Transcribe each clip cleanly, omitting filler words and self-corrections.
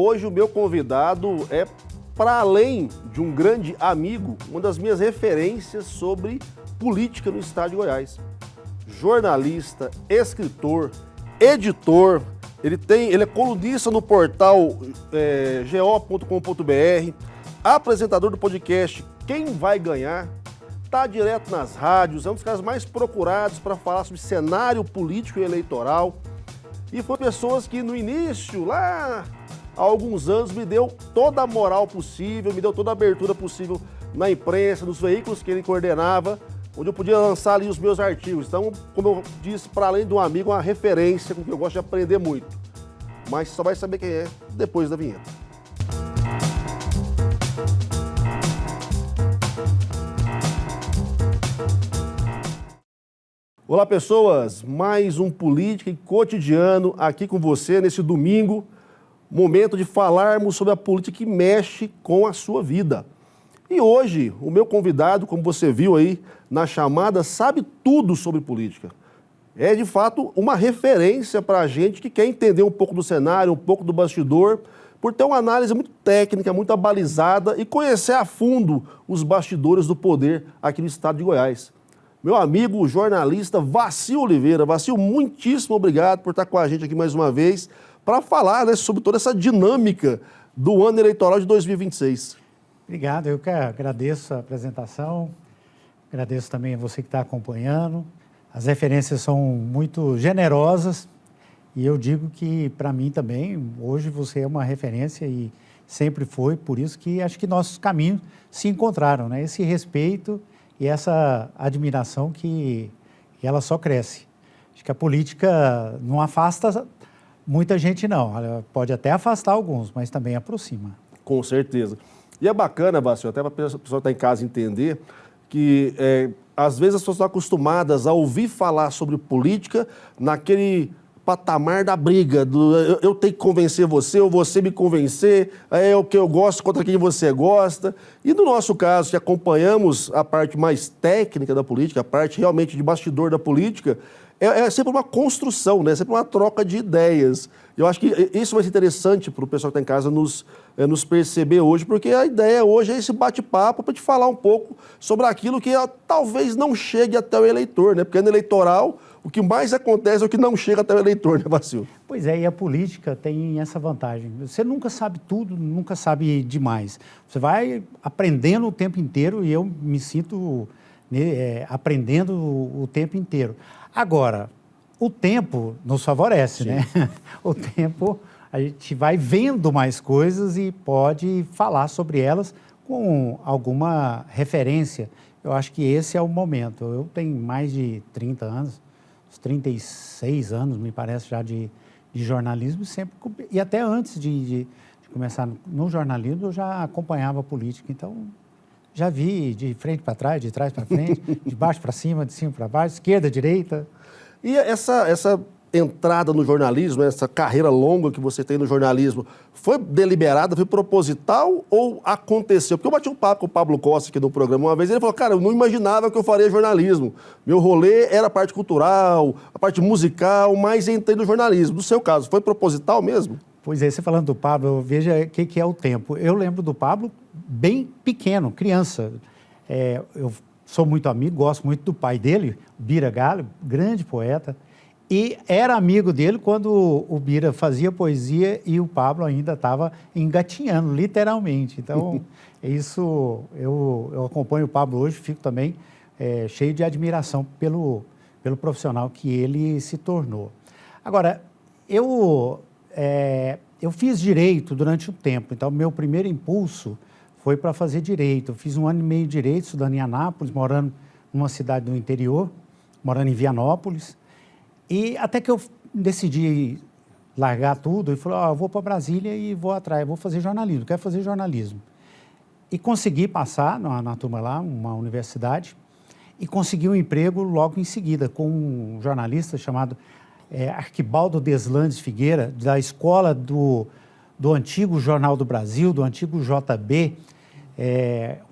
Hoje o meu convidado é, para além de um grande amigo, uma das minhas referências sobre política no estado de Goiás. Jornalista, escritor, editor, ele é colunista no portal go.com.br, apresentador do podcast Quem Vai Ganhar, está direto nas rádios, é um dos caras mais procurados para falar sobre cenário político e eleitoral. E foi pessoas que no início, lá há alguns anos, me deu toda a moral possível, me deu toda a abertura possível na imprensa, nos veículos que ele coordenava, onde eu podia lançar ali os meus artigos. Então, como eu disse, para além de um amigo, uma referência com quem eu gosto de aprender muito. Mas só vai saber quem é depois da vinheta. Olá, pessoas! Mais um Política e Cotidiano aqui com você nesse domingo. Momento de falarmos sobre a política que mexe com a sua vida. E hoje, o meu convidado, como você viu aí na chamada, sabe tudo sobre política. É, de fato, uma referência para a gente que quer entender um pouco do cenário, um pouco do bastidor, por ter uma análise muito técnica, muito abalizada e conhecer a fundo os bastidores do poder aqui no estado de Goiás. Meu amigo jornalista Vacil Oliveira. Vacil, muitíssimo obrigado por estar com a gente aqui mais uma vez para falar, né, sobre toda essa dinâmica do ano eleitoral de 2026. Obrigado, eu que agradeço a apresentação, agradeço também a você que está acompanhando. As referências são muito generosas e eu digo que, para mim também, hoje você é uma referência e sempre foi, por isso que acho que nossos caminhos se encontraram, né? Esse respeito e essa admiração que ela só cresce. Acho que a política não afasta muita gente, não. Ela pode até afastar alguns, mas também aproxima. Com certeza. E é bacana, Vacil, até para a pessoa que está em casa entender, que às vezes as pessoas estão acostumadas a ouvir falar sobre política naquele patamar da briga, eu tenho que convencer você, ou você me convencer, é o que eu gosto contra quem você gosta. E no nosso caso, que acompanhamos a parte mais técnica da política, a parte realmente de bastidor da política, é sempre uma construção, né? Sempre uma troca de ideias. Eu acho que isso vai ser interessante para o pessoal que está em casa nos perceber hoje, porque a ideia hoje é esse bate-papo para te falar um pouco sobre aquilo que talvez não chegue até o eleitor, né? Porque ano eleitoral, o que mais acontece é o que não chega até o eleitor, né, Vacil? Pois é, e a política tem essa vantagem. Você nunca sabe tudo, nunca sabe demais. Você vai aprendendo o tempo inteiro e eu me sinto aprendendo o tempo inteiro. Agora, o tempo nos favorece, né? O tempo, a gente vai vendo mais coisas e pode falar sobre elas com alguma referência. Eu acho que esse é o momento. Eu tenho mais de 30 anos, uns 36 anos, me parece, já de jornalismo, sempre, e até antes de começar no jornalismo, eu já acompanhava a política. Então, já vi de frente para trás, de trás para frente, de baixo para cima, de cima para baixo, esquerda, direita. E essa entrada no jornalismo, essa carreira longa que você tem no jornalismo, foi deliberada, foi proposital ou aconteceu? Porque eu bati um papo com o Pablo Costa aqui no programa uma vez, e ele falou, cara, eu não imaginava que eu faria jornalismo. Meu rolê era a parte cultural, a parte musical, mas entrei no jornalismo. No seu caso, foi proposital mesmo? Pois é, você falando do Pablo, veja o que é o tempo. Eu lembro do Pablo bem pequeno, criança. Eu sou muito amigo, gosto muito do pai dele, Bira Galho, grande poeta, e era amigo dele quando o Bira fazia poesia e o Pablo ainda estava engatinhando, literalmente. Então, isso, eu acompanho o Pablo hoje, fico também cheio de admiração pelo profissional que ele se tornou. Agora, eu fiz direito durante um tempo, então meu primeiro impulso foi para fazer direito. Eu fiz 1 ano e meio de direito, estudando em Anápolis, morando numa cidade do interior, morando em Vianópolis. E até que eu decidi largar tudo e falei, eu vou para Brasília e vou atrás, vou fazer jornalismo, quero fazer jornalismo. E consegui passar na turma lá, uma universidade, e consegui um emprego logo em seguida com um jornalista chamado Arquibaldo Deslandes Figueira, da escola do antigo Jornal do Brasil, do antigo JB,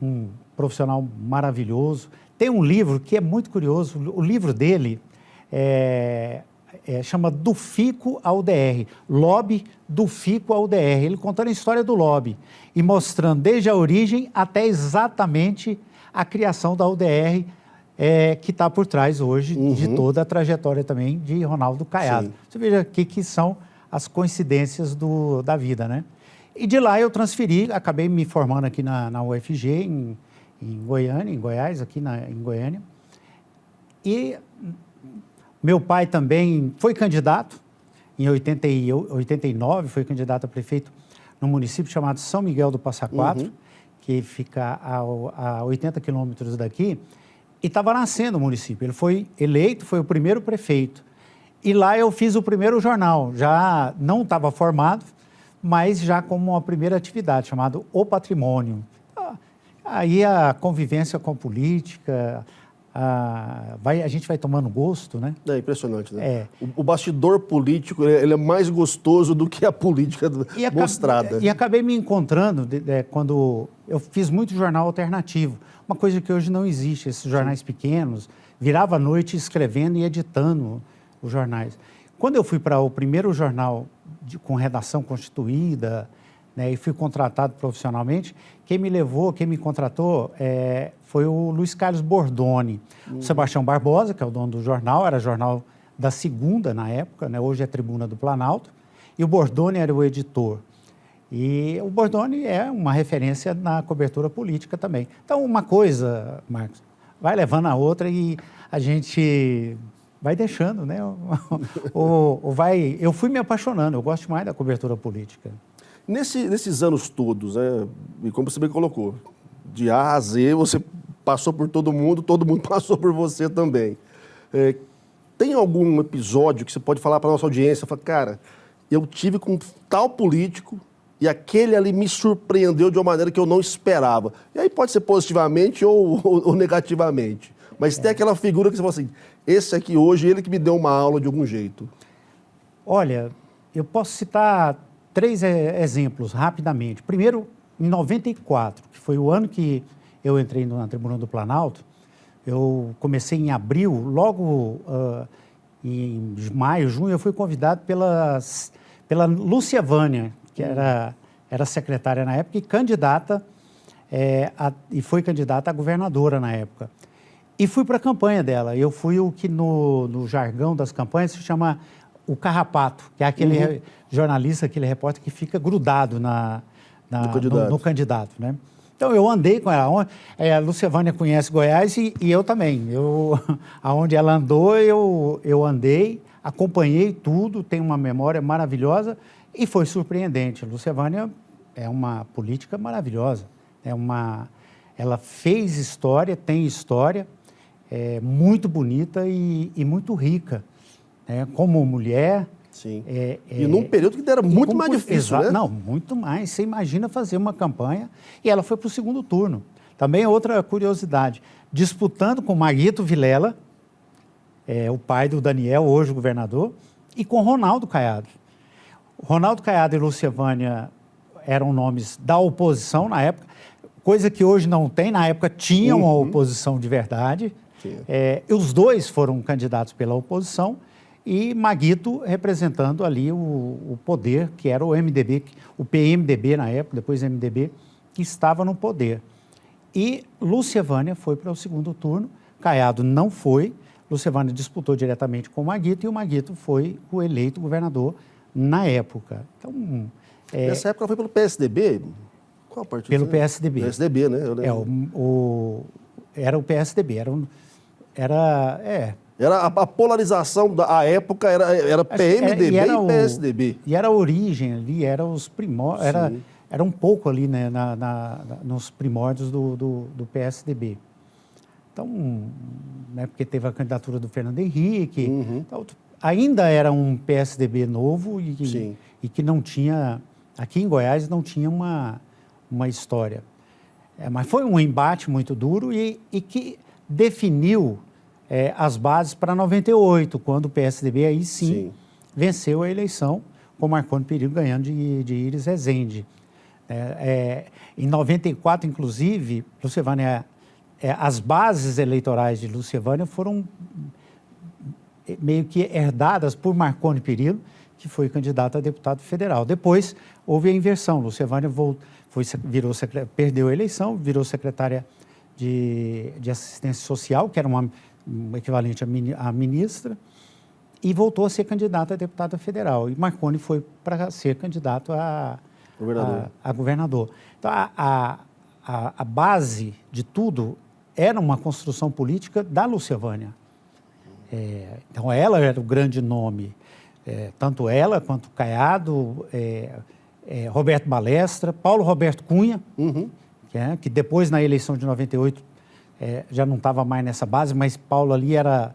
um profissional maravilhoso. Tem um livro que é muito curioso, o livro dele chama Do FICO ao DR, Lobby do FICO ao DR. Ele contando a história do lobby e mostrando desde a origem até exatamente a criação da UDR, que está por trás hoje de toda a trajetória também de Ronaldo Caiado. Sim. Você veja que são as coincidências da vida, né? E de lá eu transferi, acabei me formando aqui na UFG, em Goiânia, em Goiás, aqui em Goiânia. E meu pai também foi candidato, em 89, foi candidato a prefeito num município chamado São Miguel do Passa Quatro, que fica a 80 quilômetros daqui, e estava nascendo o município. Ele foi eleito, foi o primeiro prefeito. E lá eu fiz o primeiro jornal, já não estava formado, mas já como uma primeira atividade, chamado O Patrimônio. Aí a convivência com a política, a gente vai tomando gosto, né? É impressionante, né? O bastidor político, ele é mais gostoso do que a política mostrada. E acabei me encontrando quando eu fiz muito jornal alternativo, uma coisa que hoje não existe, esses jornais pequenos, virava à noite escrevendo e editando os jornais. Quando eu fui para o primeiro jornal com redação constituída, né, e fui contratado profissionalmente, quem me contratou foi o Luiz Carlos Bordoni. O Sebastião Barbosa, que é o dono do jornal, era jornal da Segunda na época, né, hoje é Tribuna do Planalto, e o Bordoni era o editor. E o Bordoni é uma referência na cobertura política também. Então, uma coisa, Marcos, vai levando a outra e a gente vai deixando, né? Eu fui me apaixonando, eu gosto mais da cobertura política. Nesses anos todos, né, e como você bem colocou, de A a Z, você passou por todo mundo passou por você também. Tem algum episódio que você pode falar para a nossa audiência? Fala, cara, eu tive com tal político e aquele ali me surpreendeu de uma maneira que eu não esperava. E aí pode ser positivamente ou negativamente. Mas tem aquela figura que você fala assim, esse aqui hoje, ele que me deu uma aula de algum jeito. Olha, eu posso citar 3 exemplos rapidamente. Primeiro, em 94, que foi o ano que eu entrei na Tribuna do Planalto, eu comecei em abril, logo em maio, junho, eu fui convidado pela Lúcia Vânia, que era secretária na época e candidata, e foi candidata a governadora na época. E fui para a campanha dela. Eu fui o que no jargão das campanhas se chama o carrapato, que é aquele jornalista, aquele repórter que fica grudado no candidato, né? Então, eu andei com ela. A Lúcia Vânia conhece Goiás e eu também. Aonde ela andou, eu andei, acompanhei tudo, tenho uma memória maravilhosa e foi surpreendente. A Lúcia Vânia é uma política maravilhosa. Ela fez história, tem história, muito bonita e muito rica. Como mulher. Sim. E num período que era muito mais difícil, né? Não, muito mais. Você imagina fazer uma campanha e ela foi para o segundo turno. Também outra curiosidade, disputando com Maguito Vilela, o pai do Daniel, hoje governador, e com Ronaldo Caiado. Ronaldo Caiado e Lúcia Vânia eram nomes da oposição na época, coisa que hoje não tem, na época tinham uma oposição de verdade. E os dois foram candidatos pela oposição, e Maguito representando ali o poder, que era o MDB, o PMDB na época, depois MDB, que estava no poder. E Lúcia Vânia foi para o segundo turno, Caiado não foi, Lúcia Vânia disputou diretamente com o Maguito, e o Maguito foi o eleito governador na época. Então, nessa época foi pelo PSDB? Qual partido? Pelo PSDB. PSDB, né? Era o PSDB, Era a polarização da época, era PMDB e PSDB. E era a origem ali, era os primórdios, era um pouco ali, né, nos primórdios do PSDB. Então, né, porque teve a candidatura do Fernando Henrique, então, ainda era um PSDB novo e que não tinha, aqui em Goiás não tinha uma história. Mas foi um embate muito duro e que definiu as bases para 98, quando o PSDB aí sim venceu a eleição, com Marconi Perillo ganhando de Iris Rezende. Em 94, inclusive, Lúcia Vânia, as bases eleitorais de Lúcia Vânia foram meio que herdadas por Marconi Perillo, que foi candidato a deputado federal. Depois houve a inversão. Lúcia Vânia perdeu a eleição, virou secretária de assistência social, que era um equivalente à ministra, e voltou a ser candidata a deputada federal. E Marconi foi para ser candidato a governador. Então, a base de tudo era uma construção política da Lúcia Vânia. Então, ela era o grande nome. Tanto ela quanto Caiado, Roberto Balestra, Paulo Roberto Cunha, que depois, na eleição de 98, já não estava mais nessa base, mas Paulo ali era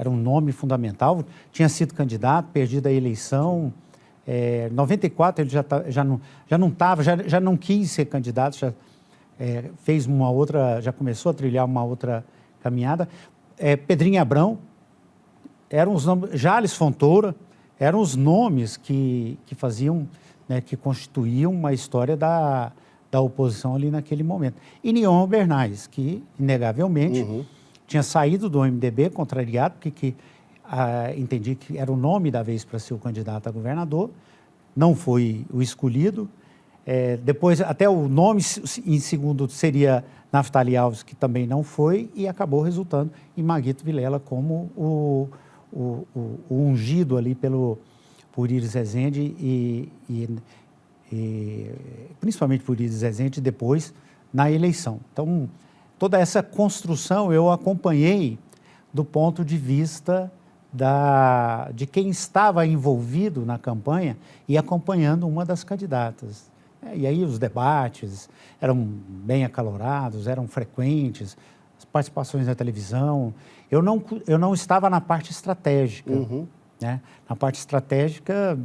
um nome fundamental, tinha sido candidato, perdido a eleição. Em 94 ele já não quis ser candidato, fez uma outra, já começou a trilhar uma outra caminhada. Pedrinho Abrão, eram os nomes, Jales Fontoura, eram os nomes que faziam, né, que constituíam uma história da oposição ali naquele momento. E Nion Bernays, que, inegavelmente, tinha saído do MDB, contrariado, porque entendi que era o nome da vez para ser o candidato a governador, não foi o escolhido. Depois, até o nome em segundo seria Naftali Alves, que também não foi, e acabou resultando em Maguito Vilela como o ungido ali por Iris Rezende e principalmente por Iris Rezende depois na eleição. Então, toda essa construção eu acompanhei do ponto de vista de quem estava envolvido na campanha e acompanhando uma das candidatas. E aí os debates eram bem acalorados, eram frequentes, as participações na televisão. Eu não estava na parte estratégica. Né? Na parte estratégica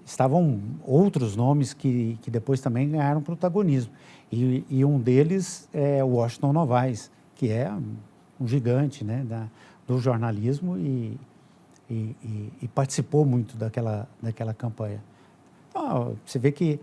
estavam outros nomes que depois também ganharam protagonismo. E um deles é o Washington Novaes, que é um gigante, né, do jornalismo e participou muito daquela campanha. Então, você vê que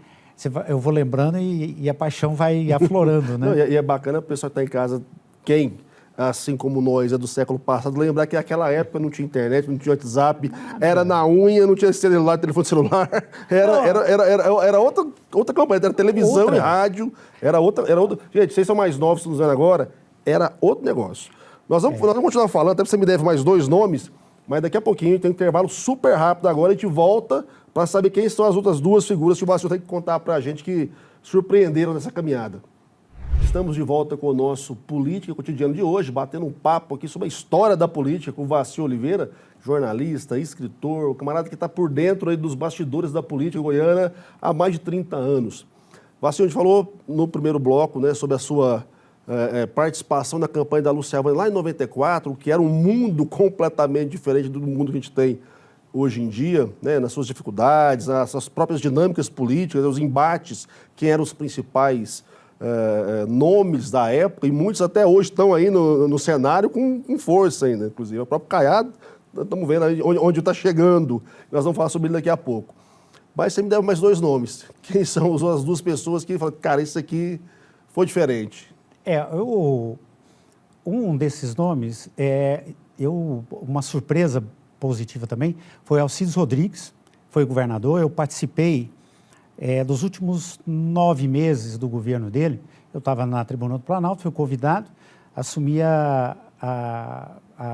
eu vou lembrando e a paixão vai aflorando, né? Não, e é bacana o pessoal que está em casa, quem, assim como nós, é do século passado, lembrar que naquela época não tinha internet, não tinha WhatsApp, era na unha, não tinha celular, telefone celular, era outra campanha, era televisão e rádio, era outra. Gente, vocês são mais novos, estão nos vendo agora, era outro negócio. Nós vamos continuar falando, até você me deve mais 2 nomes, mas daqui a pouquinho tem um intervalo super rápido agora, a gente volta para saber quem são as outras 2 figuras que o Vacil tem que contar para a gente que surpreenderam nessa caminhada. Estamos de volta com o nosso Política Cotidiano de hoje, batendo um papo aqui sobre a história da política com o Vacil Oliveira, jornalista, escritor, o camarada que está por dentro aí dos bastidores da política goiana há mais de 30 anos. Vacil, a gente falou no primeiro bloco, né, sobre a sua participação na campanha da Lúcia Vânia lá em 94, que era um mundo completamente diferente do mundo que a gente tem hoje em dia, né, nas suas dificuldades, nas suas próprias dinâmicas políticas, os embates, quem eram os principais nomes da época, e muitos até hoje estão aí no cenário com força ainda, inclusive. O próprio Caiado, estamos vendo aí onde está chegando, nós vamos falar sobre ele daqui a pouco. Mas você me deve mais 2 nomes. Quem são as 2 pessoas que falam, cara, isso aqui foi diferente? Um desses nomes, uma surpresa positiva também, foi Alcides Rodrigues, foi governador. Eu participei dos últimos 9 meses do governo dele. Eu estava na Tribuna do Planalto, fui convidado, assumi a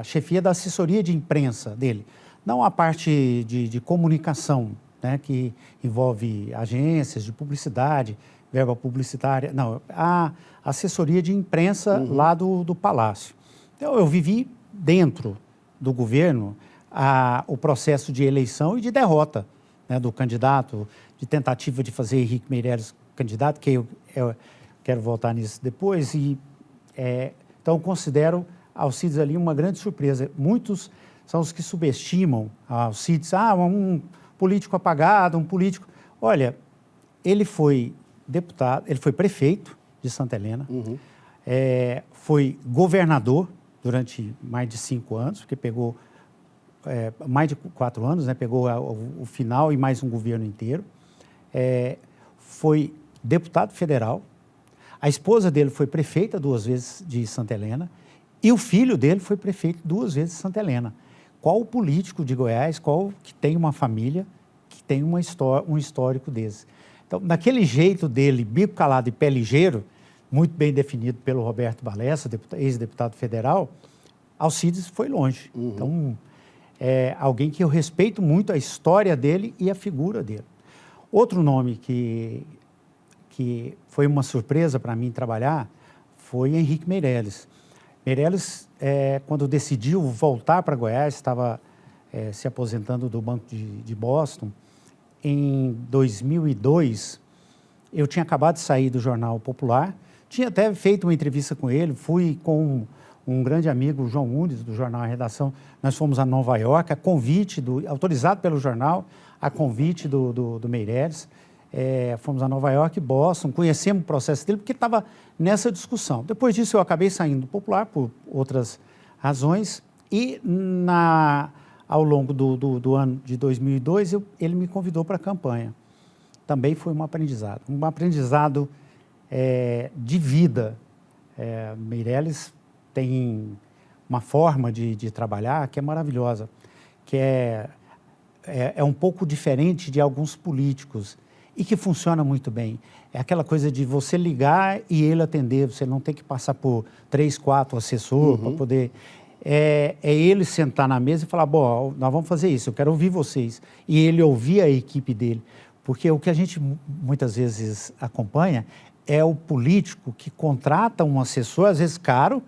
chefia da assessoria de imprensa dele. Não a parte de comunicação, né, que envolve agências de publicidade, verba publicitária, não, a assessoria de imprensa lá do Palácio. Então, eu vivi dentro do governo o processo de eleição e de derrota, né, do candidato, de tentativa de fazer Henrique Meirelles candidato, que eu quero voltar nisso depois. Então, eu considero Alcides ali uma grande surpresa. Muitos são os que subestimam Alcides. Um político apagado, um político... Olha, ele foi deputado, ele foi prefeito de Santa Helena, foi governador durante mais de 5 anos, porque pegou mais de 4 anos, né, pegou o final e mais um governo inteiro. Foi deputado federal, a esposa dele foi prefeita 2 vezes de Santa Helena e o filho dele foi prefeito 2 vezes de Santa Helena. qual político de Goiás, qual que tem uma família, que tem um histórico desse. Então, naquele jeito dele, bico calado e pé ligeiro, muito bem definido pelo Roberto Balesso, ex-deputado federal, Alcides foi longe. Então, é alguém que eu respeito muito a história dele e a figura dele. Outro nome que foi uma surpresa para mim trabalhar foi Henrique Meirelles. Meirelles, quando decidiu voltar para Goiás, estava se aposentando do Banco de Boston, em 2002, eu tinha acabado de sair do Jornal Popular, tinha até feito uma entrevista com ele, fui com um grande amigo, o João Unes, do jornal A Redação, nós fomos a Nova York, autorizado pelo jornal, a convite do Meirelles, fomos a Nova York e Boston, conhecemos o processo dele, porque estava nessa discussão. Depois disso, eu acabei saindo do Popular, por outras razões, e ao longo do ano de 2002, ele me convidou para a campanha. Também foi um aprendizado de vida. Meirelles tem uma forma de trabalhar que é maravilhosa, que é um pouco diferente de alguns políticos e que funciona muito bem. É aquela coisa de você ligar e ele atender, você não tem que passar por 3, 4 assessores para poder... É ele sentar na mesa e falar, bom, nós vamos fazer isso, eu quero ouvir vocês. E ele ouvir a equipe dele. Porque o que a gente muitas vezes acompanha é o político que contrata um assessor, às vezes caro,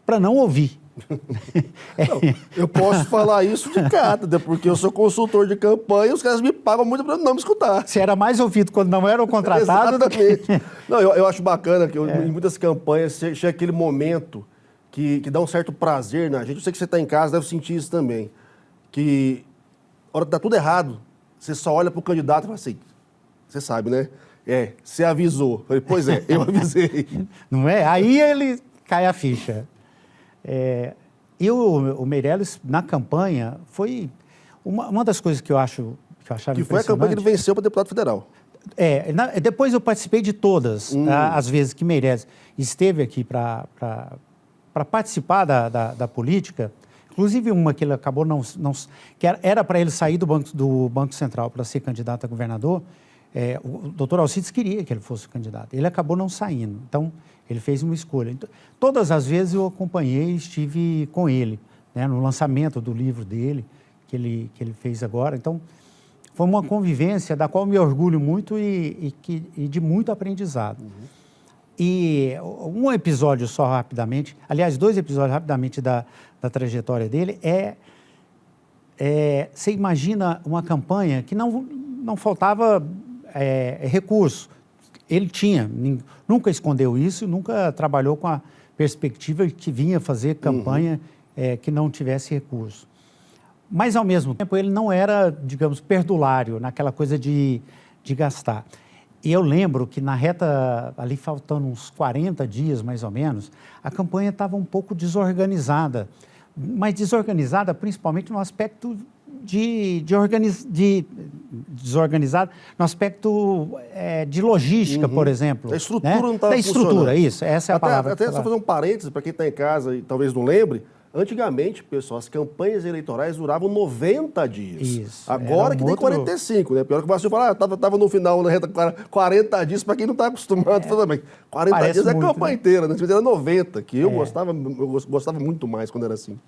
para não ouvir. Não, eu posso falar isso de cara, porque eu sou consultor de campanha e os caras me pagam muito para não me escutar. Você era mais ouvido quando não era o contratado. Exatamente. Não, eu acho bacana que em muitas campanhas chega aquele momento que dá um certo prazer na gente. Eu sei que você está em casa, deve sentir isso também. Que a hora que dá tudo errado, você só olha para o candidato e fala assim, você sabe, né? Você avisou. Eu falei, pois é, eu avisei. Não é? Aí ele cai a ficha. E o Meirelles, na campanha, foi uma das coisas que eu achava impressionante. Que foi a campanha que ele venceu para deputado federal. Depois eu participei de todas, as vezes que Meirelles esteve aqui para participar da política, inclusive uma que ele acabou que era para ele sair do Banco Central para ser candidato a governador. O doutor Alcides queria que ele fosse candidato. Ele acabou não saindo. Então, ele fez uma escolha. Então, todas as vezes eu acompanhei e estive com ele, né, no lançamento do livro dele, que ele fez agora. Então, foi uma convivência da qual me orgulho muito e de muito aprendizado. E um episódio só rapidamente, aliás, 2 episódios rapidamente da trajetória dele você imagina uma campanha que não faltava recurso. Ele nunca escondeu isso, nunca trabalhou com a perspectiva de que vinha fazer campanha que não tivesse recurso. Mas, ao mesmo tempo, ele não era, digamos, perdulário naquela coisa de gastar. E eu lembro que na reta, ali faltando uns 40 dias, mais ou menos, a campanha estava um pouco desorganizada, mas desorganizada principalmente no aspecto desorganizado no aspecto de logística, por exemplo. A estrutura não estava funcionando. Da estrutura, isso, essa é a palavra. Até só fazer um parênteses, para quem está em casa e talvez não lembre, antigamente, pessoal, as campanhas eleitorais duravam 90 dias. Isso. Agora que tem 45, né? Pior que o Vasco fala, estava no final, na reta 40 dias, para quem não está acostumado, também. 40 dias é a campanha inteira, né? Era 90, que eu gostava muito mais quando era assim.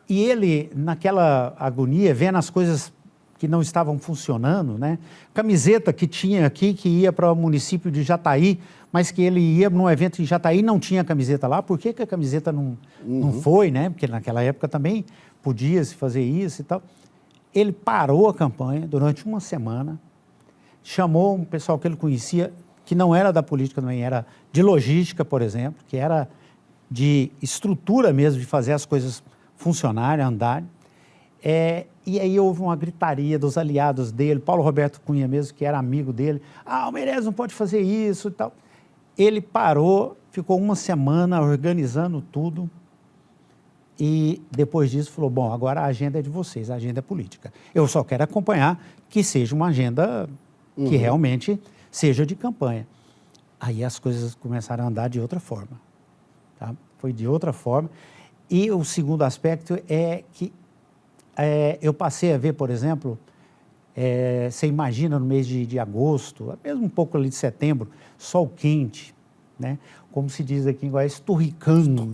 E ele, naquela agonia, vendo as coisas que não estavam funcionando, né? Camiseta que tinha aqui, que ia para o município de Jataí, mas que ele ia num evento em Jataí, não tinha camiseta lá. Por que a camiseta não foi, né? Porque naquela época também podia se fazer isso e tal. Ele parou a campanha durante uma semana, chamou um pessoal que ele conhecia, que não era da política também, era de logística, por exemplo, que era de estrutura mesmo, de fazer as coisas funcionarem, andarem. E aí houve uma gritaria dos aliados dele, Paulo Roberto Cunha mesmo, que era amigo dele. O Meirelles não pode fazer isso e tal. Ele parou, ficou uma semana organizando tudo e depois disso falou, bom, agora a agenda é de vocês, a agenda é política. Eu só quero acompanhar que seja uma agenda que realmente seja de campanha. Aí as coisas começaram a andar de outra forma. Tá? Foi de outra forma. E o segundo aspecto é que eu passei a ver, por exemplo, você imagina no mês de agosto, mesmo um pouco ali de setembro, sol quente, né? Como se diz aqui em Goiás, esturricando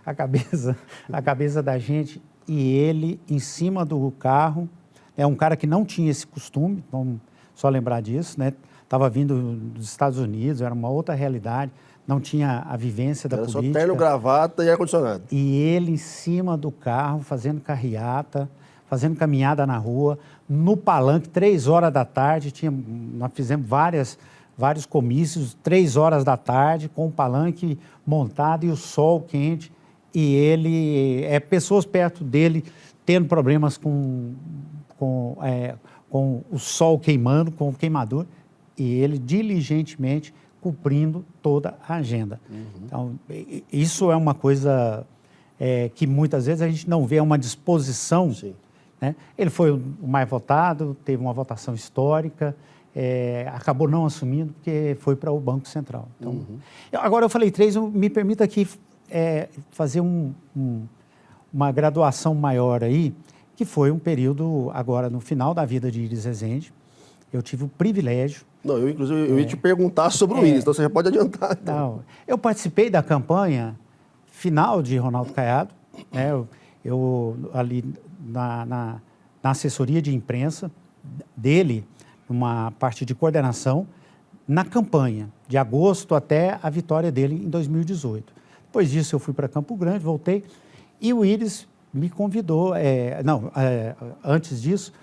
a cabeça da gente. E ele, em cima do carro, é um cara que não tinha esse costume, vamos só lembrar disso, né? Estava vindo dos Estados Unidos, era uma outra realidade, não tinha a vivência da política. Era só terno, gravata e ar-condicionado. E ele em cima do carro, fazendo carreata, fazendo caminhada na rua, no palanque, 3 horas da tarde, nós fizemos vários comícios, 3 horas da tarde, com o palanque montado e o sol quente, e ele, pessoas perto dele tendo problemas com o sol queimando, com queimadura, e ele diligentemente cumprindo toda a agenda. Então, isso é uma coisa que muitas vezes a gente não vê, uma disposição. Sim. Né? Ele foi o mais votado, teve uma votação histórica, acabou não assumindo porque foi para o Banco Central. Então, agora eu falei 3, me permita aqui fazer uma graduação maior aí, que foi um período agora no final da vida de Iris Rezende. Eu tive o privilégio. Não, eu ia te perguntar sobre o Iris, então você já pode adiantar. Então. Não, eu participei da campanha final de Ronaldo Caiado, né? Eu ali na assessoria de imprensa dele, numa parte de coordenação, na campanha, de agosto até a vitória dele em 2018. Depois disso, eu fui para Campo Grande, voltei, e o Iris me convidou, antes disso,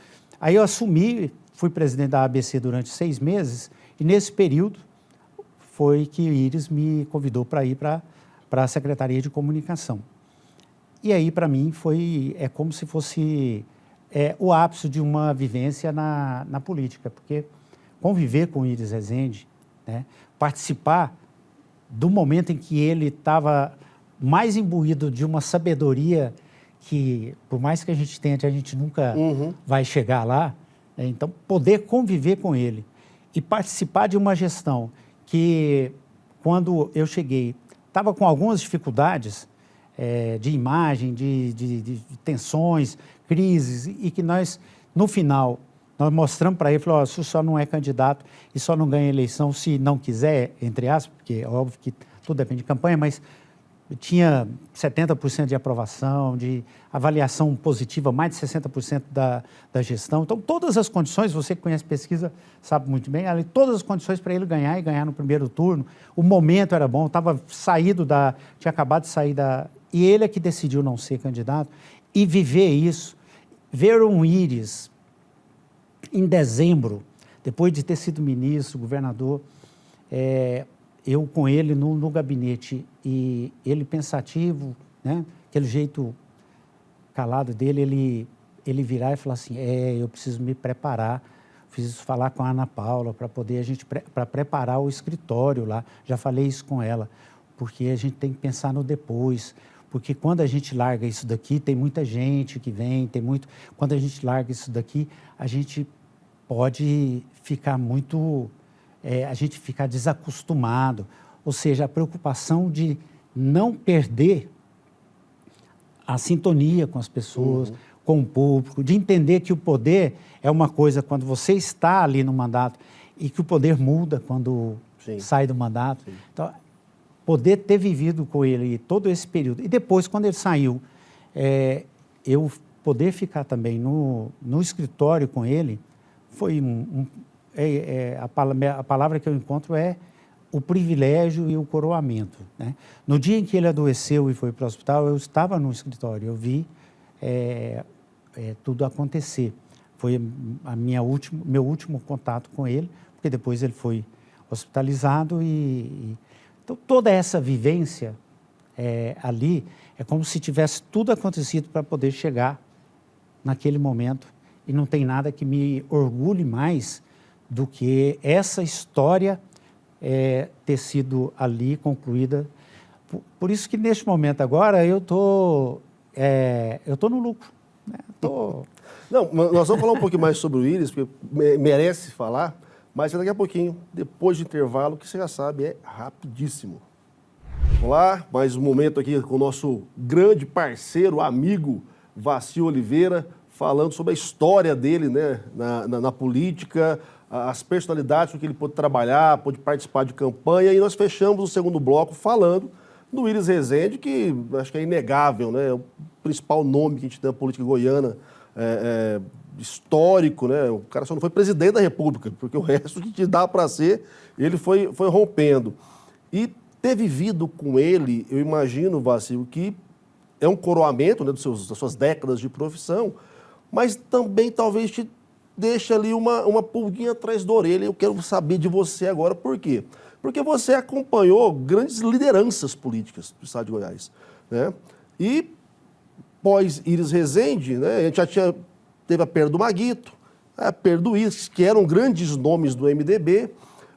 aí eu assumi, fui presidente da ABC durante 6 meses, e nesse período foi que o Iris me convidou para ir para a Secretaria de Comunicação. E aí, para mim, é como se fosse o ápice de uma vivência na política, porque conviver com o Iris Rezende, né, participar do momento em que ele estava mais imbuído de uma sabedoria que, por mais que a gente tente, a gente nunca vai chegar lá, né? Então, poder conviver com ele e participar de uma gestão que, quando eu cheguei, estava com algumas dificuldades de imagem, de tensões, crises, e que nós, no final, nós mostramos para ele, falou, se o senhor não é candidato e só não ganha eleição se não quiser, entre aspas, porque é óbvio que tudo depende de campanha, mas tinha 70% de aprovação, de avaliação positiva, mais de 60% da gestão. Então, todas as condições, você que conhece pesquisa sabe muito bem, todas as condições para ele ganhar e ganhar no primeiro turno. O momento era bom, tinha acabado de sair e ele é que decidiu não ser candidato. E viver isso, ver um Iris em dezembro, depois de ter sido ministro, governador, eu com ele no gabinete, e ele pensativo, né? Aquele jeito calado dele, ele virar e falar assim, eu preciso me preparar, preciso falar com a Ana Paula para poder para preparar o escritório lá, já falei isso com ela, porque a gente tem que pensar no depois, porque quando a gente larga isso daqui, tem muita gente que vem, quando a gente larga isso daqui, a gente pode ficar a gente fica desacostumado, ou seja, a preocupação de não perder a sintonia com as pessoas, com o público, de entender que o poder é uma coisa quando você está ali no mandato e que o poder muda quando sai do mandato. Sim. Então, poder ter vivido com ele todo esse período. E depois, quando ele saiu, eu poder ficar também no escritório com ele, foi a palavra que eu encontro é o privilégio e o coroamento, né? No dia em que ele adoeceu e foi para o hospital, eu estava no escritório, eu vi tudo acontecer. Foi meu último contato com ele, porque depois ele foi hospitalizado então, toda essa vivência ali é como se tivesse tudo acontecido para poder chegar naquele momento, e não tem nada que me orgulhe mais do que essa história ter sido ali concluída. Por isso que, neste momento agora, eu tô no lucro. Né? Não, nós vamos falar um pouquinho mais sobre o Iris, porque merece falar, mas daqui a pouquinho, depois do intervalo, que você já sabe, é rapidíssimo. Vamos lá, mais um momento aqui com o nosso grande parceiro, amigo, Vacil Oliveira, falando sobre a história dele, né, na política, as personalidades com que ele pôde trabalhar, pôde participar de campanha, e nós fechamos o segundo bloco falando do Iris Rezende, que acho que é inegável, né, é o principal nome que a gente tem na política goiana, histórico, né, o cara só não foi presidente da República, porque o resto que te dá para ser, ele foi rompendo. E ter vivido com ele, eu imagino, Vacilo, que é um coroamento, né, das suas décadas de profissão, mas também talvez te deixe ali uma pulguinha atrás da orelha. Eu quero saber de você agora por quê? Porque você acompanhou grandes lideranças políticas do estado de Goiás, né? E pós Iris Rezende, né, a gente já teve a perda do Maguito, a perda do Iris, que eram grandes nomes do MDB.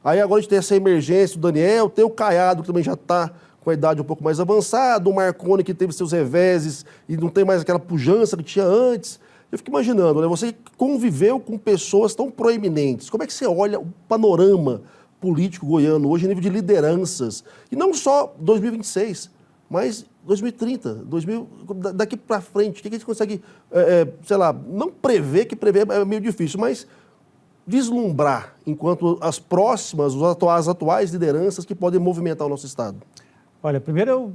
Aí agora a gente tem essa emergência do Daniel, tem o Caiado, que também já está com a idade um pouco mais avançada, o Marconi, que teve seus reveses e não tem mais aquela pujança que tinha antes. Eu fico imaginando, né? Você conviveu com pessoas tão proeminentes. Como é que você olha o panorama político goiano hoje, em nível de lideranças? E não só 2026, mas 2030, daqui para frente. O que a gente consegue, sei lá, não prever, que prever é meio difícil, mas vislumbrar enquanto as próximas, as atuais lideranças que podem movimentar o nosso Estado? Olha, primeiro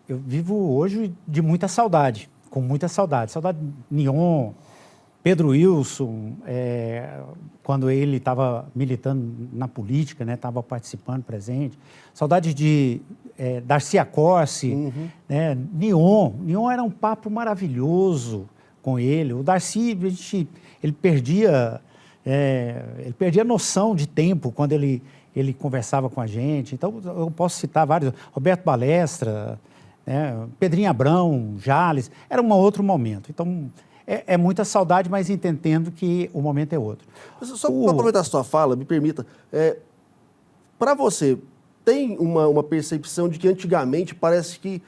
eu vivo hoje de muita saudade, com muita saudade. Saudade de Nion, Pedro Wilson, quando ele estava militando na política, né, estava participando, presente. Saudade de Darcy Acossi, né, Nion era um papo maravilhoso com ele. O Darcy, ele perdia noção de tempo quando ele conversava com a gente. Então, eu posso citar vários. Roberto Balestra, né, Pedrinho Abrão, Jales. Era um outro momento. Então, é muita saudade, mas entendendo que o momento é outro. Só para aproveitar a sua fala, me permita. Para você, tem uma percepção de que antigamente parece que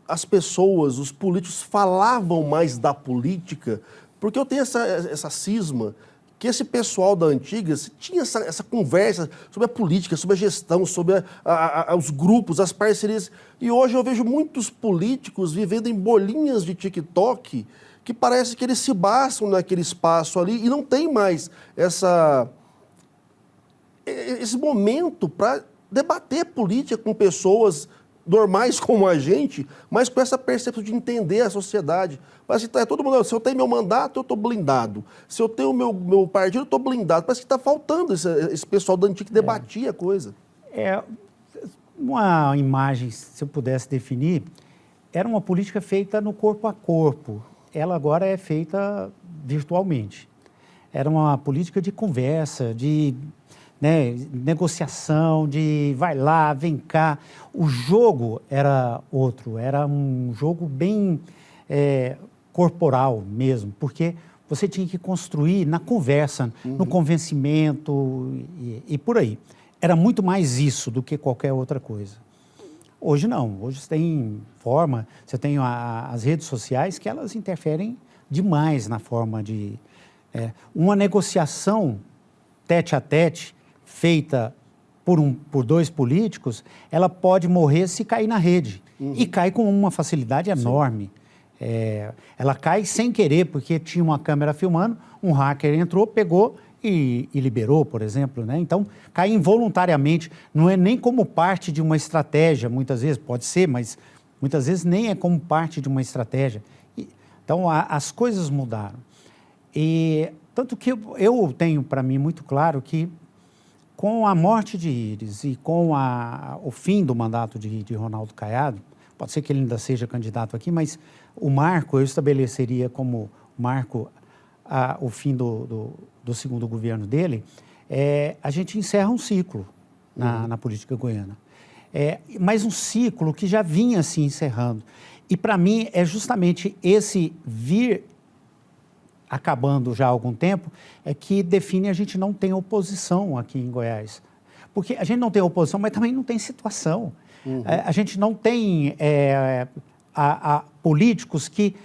as pessoas, os políticos, falavam mais da política? Porque eu tenho essa cisma que esse pessoal da antiga tinha essa conversa sobre a política, sobre a gestão, sobre os grupos, as parcerias. E hoje eu vejo muitos políticos vivendo em bolinhas de TikTok que parece que eles se bastam naquele espaço ali e não tem mais esse momento para debater política com pessoas normais como a gente, mas com essa percepção de entender a sociedade. Parece que todo mundo, se eu tenho meu mandato, eu estou blindado. Se eu tenho meu partido, eu estou blindado. Parece que está faltando esse pessoal da antiga que debatia a coisa. Uma imagem, se eu pudesse definir, era uma política feita no corpo a corpo. Ela agora é feita virtualmente. Era uma política de conversa, de negociação, de vai lá, vem cá. O jogo era outro, era um jogo bem corporal mesmo, porque você tinha que construir na conversa, no convencimento e por aí. Era muito mais isso do que qualquer outra coisa. Hoje não, hoje você tem você tem as redes sociais que elas interferem demais na forma de... uma negociação tete a tete, feita por dois políticos, ela pode morrer se cair na rede. E cai com uma facilidade enorme. Ela cai sem querer, porque tinha uma câmera filmando, um hacker entrou, pegou e liberou, por exemplo, né? Então, cai involuntariamente. Não é nem como parte de uma estratégia, muitas vezes, pode ser, mas muitas vezes nem é como parte de uma estratégia. Então, as coisas mudaram. Tanto que eu tenho para mim muito claro que com a morte de Iris e com o fim do mandato de Ronaldo Caiado, pode ser que ele ainda seja candidato aqui, mas o marco eu estabeleceria como marco o fim do segundo governo dele, a gente encerra um ciclo na política goiana. Mas um ciclo que já vinha se encerrando. E para mim é justamente esse vir acabando já há algum tempo, que define a gente não tem oposição aqui em Goiás. Porque a gente não tem oposição, mas também não tem situação. A gente não tem políticos que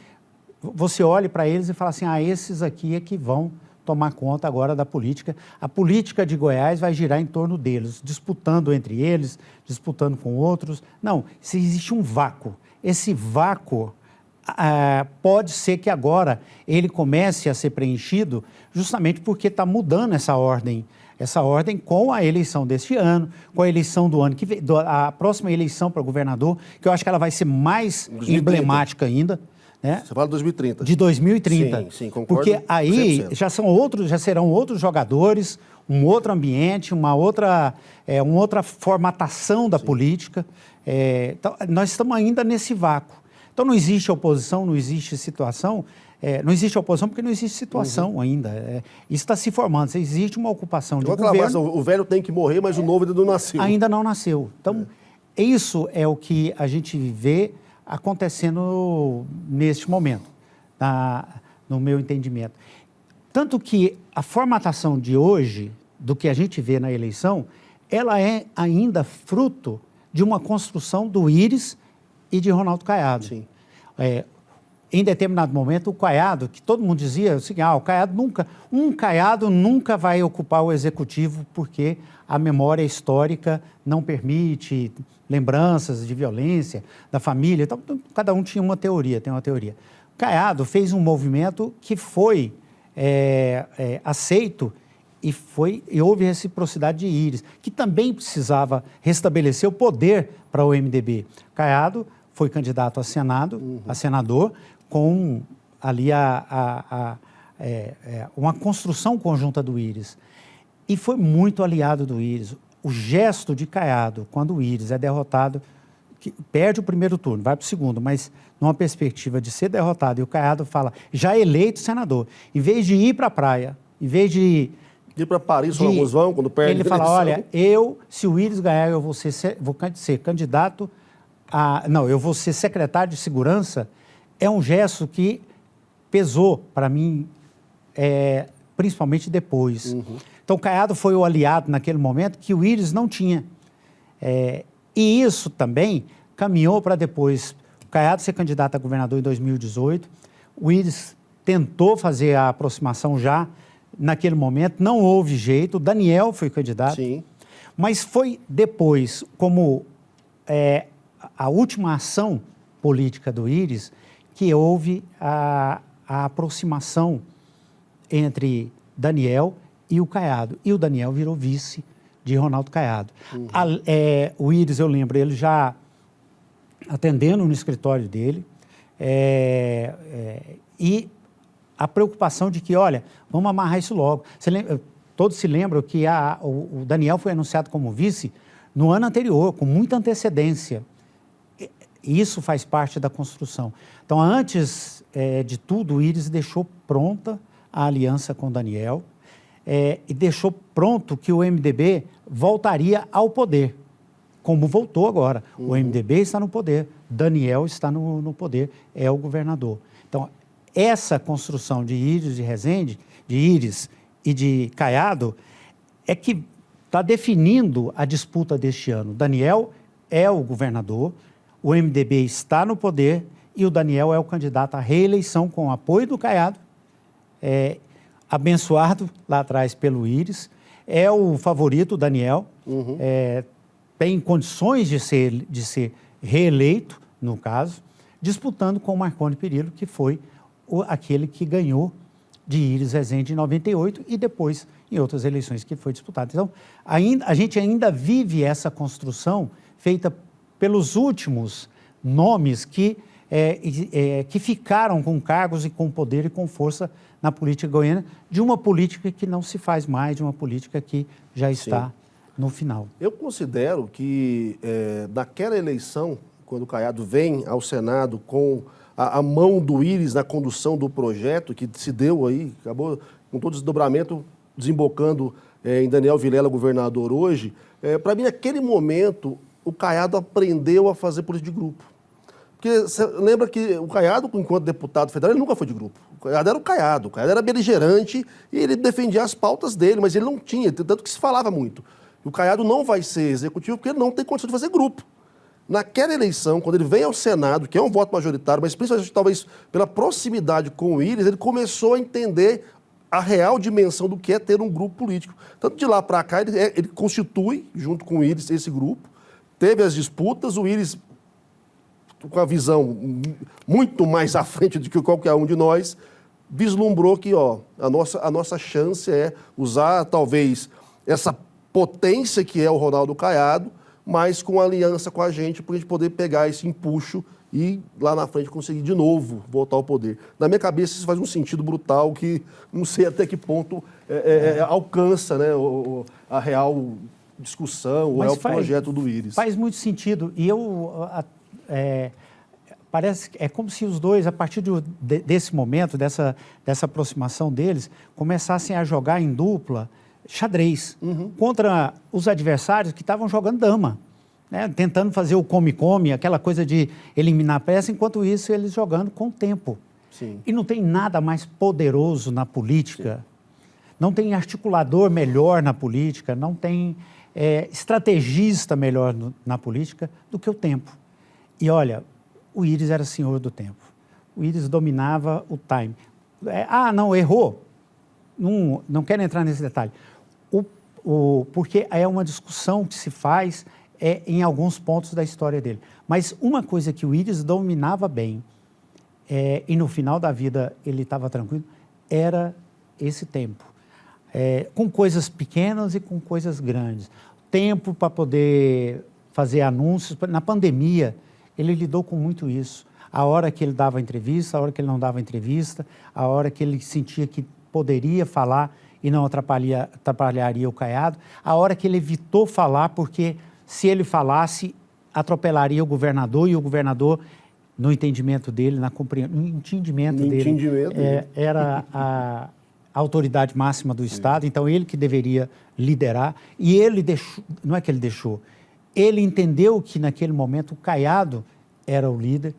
você olhe para eles e fala assim, esses aqui é que vão tomar conta agora da política. A política de Goiás vai girar em torno deles, disputando entre eles, disputando com outros. Não, se existe um vácuo. Esse vácuo, pode ser que agora ele comece a ser preenchido justamente porque está mudando essa ordem com a eleição deste ano, com a eleição do ano que vem, a próxima eleição para governador, que eu acho que ela vai ser mais 2030. emblemática ainda. Né? Você fala de 2030. De 2030. Sim, concordo. Porque aí 100%. já serão outros jogadores, um outro ambiente, uma outra formatação da política. Então, nós estamos ainda nesse vácuo. Então, não existe oposição, não existe situação. Não existe oposição porque não existe situação ainda. Isso está se formando. Existe uma ocupação de governo. O velho tem que morrer, mas o novo ainda não nasceu. Ainda não nasceu. Então, isso é o que a gente vê acontecendo neste momento, no meu entendimento. Tanto que a formatação de hoje, do que a gente vê na eleição, ela é ainda fruto de uma construção do Íris e de Ronaldo Caiado. Sim. Em determinado momento, o Caiado, que todo mundo dizia assim, um Caiado nunca vai ocupar o executivo porque a memória histórica não permite lembranças de violência da família. Então, cada um tinha uma teoria, tem uma teoria. Caiado fez um movimento que foi aceito e houve reciprocidade de Íris, que também precisava restabelecer o poder para o MDB. Caiado foi candidato a Senado, a senador, com ali uma construção conjunta do Íris. E foi muito aliado do Íris. O gesto de Caiado, quando o Íris é derrotado, que perde o primeiro turno, vai para o segundo, mas numa perspectiva de ser derrotado, e o Caiado fala, já eleito senador, em vez de ir para a praia, em vez de ir para Paris, quando perde ele fala, olha, se o Íris ganhar, eu vou ser candidato eu vou ser secretário de segurança. É um gesto que pesou para mim, principalmente depois. Então, Caiado foi o aliado naquele momento que o Íris não tinha. E isso também caminhou para depois. O Caiado ser candidato a governador em 2018, o Íris tentou fazer a aproximação já naquele momento, não houve jeito, o Daniel foi candidato. Sim. Mas foi depois, como a última ação política do Íris, que houve a aproximação entre Daniel e o Caiado. E o Daniel virou vice de Ronaldo Caiado. O Íris, eu lembro, ele já atendendo no escritório dele, e a preocupação de que, olha, vamos amarrar isso logo. Todos se lembram que o Daniel foi anunciado como vice no ano anterior, com muita antecedência. Isso faz parte da construção. Então, antes de tudo, o Íris deixou pronta a aliança com o Daniel e deixou pronto que o MDB voltaria ao poder, como voltou agora. O MDB está no poder, Daniel está no poder, é o governador. Então, essa construção de Íris de Rezende, de Íris e de Caiado, é que está definindo a disputa deste ano. Daniel é o governador, o MDB está no poder e o Daniel é o candidato à reeleição com o apoio do Caiado, abençoado lá atrás pelo Íris, é o favorito, o Daniel, tem condições de ser reeleito, no caso, disputando com o Marconi Perillo, que foi aquele que ganhou de Íris Rezende em 98 e depois em outras eleições que foi disputado. Então, a gente ainda vive essa construção feita pelos últimos nomes que ficaram com cargos e com poder e com força na política goiana, de uma política que não se faz mais, de uma política que já está no final. Eu considero que naquela eleição, quando o Caiado vem ao Senado com a mão do Íris na condução do projeto, que se deu aí, acabou com todo o desdobramento, desembocando em Daniel Vilela, governador hoje, para mim, naquele momento, o Caiado aprendeu a fazer política de grupo. Porque você lembra que o Caiado, enquanto deputado federal, ele nunca foi de grupo. O Caiado era beligerante e ele defendia as pautas dele, mas ele não tinha, tanto que se falava muito. O Caiado não vai ser executivo porque ele não tem condição de fazer grupo. Naquela eleição, quando ele vem ao Senado, que é um voto majoritário, mas principalmente talvez pela proximidade com o Íris, ele começou a entender a real dimensão do que é ter um grupo político. Tanto de lá para cá, ele constitui, junto com o Íris, esse grupo, teve as disputas, o Íris com a visão muito mais à frente do que qualquer um de nós, vislumbrou que a nossa chance é usar talvez essa potência que é o Ronaldo Caiado, mas com aliança com a gente, para a gente poder pegar esse empuxo e lá na frente conseguir de novo voltar ao poder. Na minha cabeça isso faz um sentido brutal que não sei até que ponto alcança, né, a real discussão, o real projeto do Íris. Faz muito sentido. E parece que é como se os dois, a partir desse momento, dessa aproximação deles, começassem a jogar em dupla xadrez contra os adversários que estavam jogando dama, né? Tentando fazer o come-come, aquela coisa de eliminar a peça, enquanto isso eles jogando com o tempo. Sim. E não tem nada mais poderoso na política, não tem articulador melhor na política, não tem estrategista melhor na política do que o tempo. E olha, o Íris era senhor do tempo. O Íris dominava o time. Não, errou. Não quero entrar nesse detalhe. Porque é uma discussão que se faz em alguns pontos da história dele. Mas uma coisa que o Íris dominava bem, e no final da vida ele estava tranquilo, era esse tempo. Com coisas pequenas e com coisas grandes. Tempo para poder fazer anúncios. Na pandemia, ele lidou com muito isso. A hora que ele dava entrevista, a hora que ele não dava entrevista, a hora que ele sentia que poderia falar e não atrapalharia o Caiado, a hora que ele evitou falar porque se ele falasse, atropelaria o governador e o governador, no entendimento dele, no entendimento dele, era a autoridade máxima do Estado, então ele que deveria liderar, e ele deixou, não é que ele deixou, ele entendeu que naquele momento o Caiado era o líder,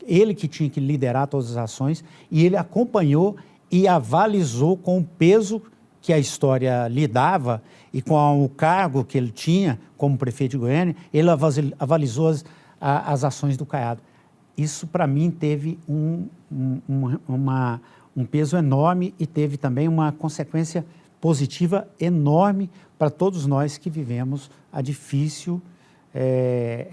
ele que tinha que liderar todas as ações, e ele acompanhou e avalizou com o peso que a história lhe dava e com o cargo que ele tinha como prefeito de Goiânia, ele avalizou as ações do Caiado. Isso, para mim, teve um peso enorme e teve também uma consequência positiva enorme para todos nós que vivemos a difícil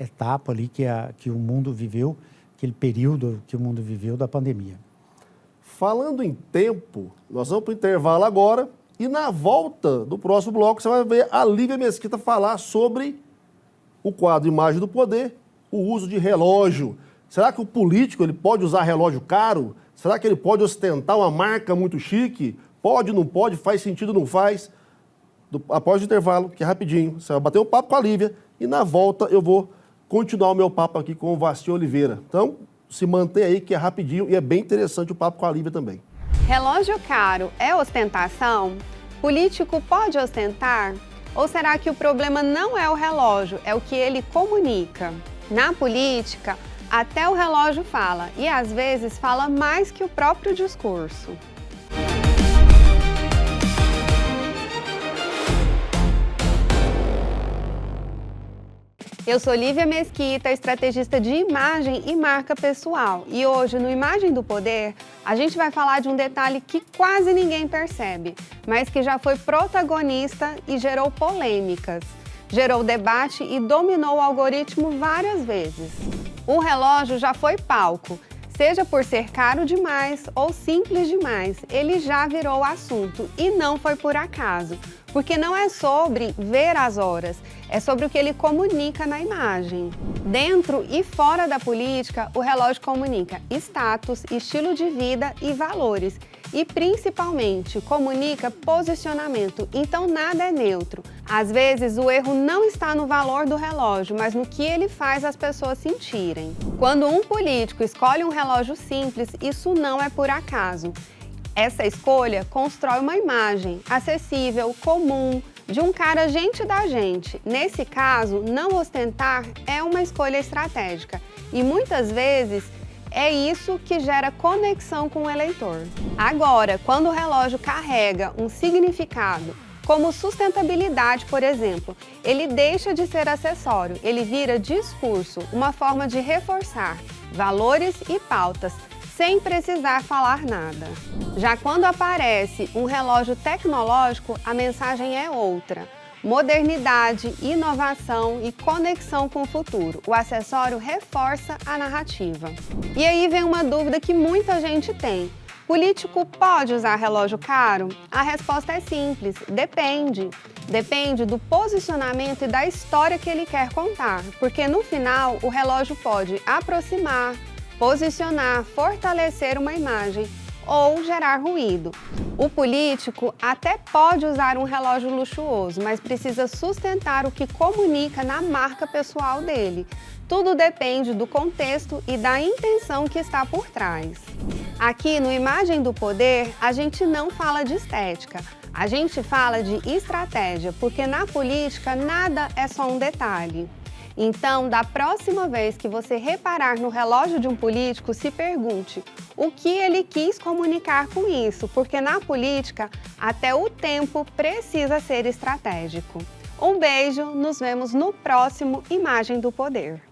etapa ali que o mundo viveu, aquele período que o mundo viveu da pandemia. Falando em tempo, nós vamos para o intervalo agora e na volta do próximo bloco você vai ver a Lívia Mesquita falar sobre o quadro Imagem do Poder, o uso de relógio. Será que o político ele pode usar relógio caro? Será que ele pode ostentar uma marca muito chique? Pode, não pode, faz sentido, não faz? Após o intervalo, que é rapidinho, você vai bater um papo com a Lívia e na volta eu vou continuar o meu papo aqui com o Vastinho Oliveira. Então, se mantém aí que é rapidinho e é bem interessante o papo com a Lívia também. Relógio caro é ostentação? Político pode ostentar? Ou será que o problema não é o relógio, é o que ele comunica? Na política, até o relógio fala, e às vezes fala mais que o próprio discurso. Eu sou Lívia Mesquita, estrategista de imagem e marca pessoal. E hoje, no Imagem do Poder, a gente vai falar de um detalhe que quase ninguém percebe, mas que já foi protagonista e gerou polêmicas. Gerou debate e dominou o algoritmo várias vezes. O relógio já foi palco. Seja por ser caro demais ou simples demais, ele já virou assunto e não foi por acaso. Porque não é sobre ver as horas, é sobre o que ele comunica na imagem. Dentro e fora da política, o relógio comunica status, estilo de vida e valores. E, principalmente, comunica posicionamento, então nada é neutro. Às vezes, o erro não está no valor do relógio, mas no que ele faz as pessoas sentirem. Quando um político escolhe um relógio simples, isso não é por acaso. Essa escolha constrói uma imagem acessível, comum, de um cara gente da gente. Nesse caso, não ostentar é uma escolha estratégica e muitas vezes é isso que gera conexão com o eleitor. Agora, quando o relógio carrega um significado, como sustentabilidade, por exemplo, ele deixa de ser acessório, ele vira discurso, uma forma de reforçar valores e pautas, sem precisar falar nada. Já quando aparece um relógio tecnológico, a mensagem é outra. modernidade, inovação e conexão com o futuro. O acessório reforça a narrativa. E aí vem uma dúvida que muita gente tem. Político pode usar relógio caro? A resposta é simples, depende. Depende do posicionamento e da história que ele quer contar, porque no final o relógio pode aproximar, posicionar, fortalecer uma imagem ou gerar ruído. O político até pode usar um relógio luxuoso, mas precisa sustentar o que comunica na marca pessoal dele. Tudo depende do contexto e da intenção que está por trás. Aqui no Imagem do Poder, a gente não fala de estética, a gente fala de estratégia, porque na política nada é só um detalhe. Então, da próxima vez que você reparar no relógio de um político, se pergunte o que ele quis comunicar com isso, porque na política até o tempo precisa ser estratégico. Um beijo, nos vemos no próximo Imagem do Poder.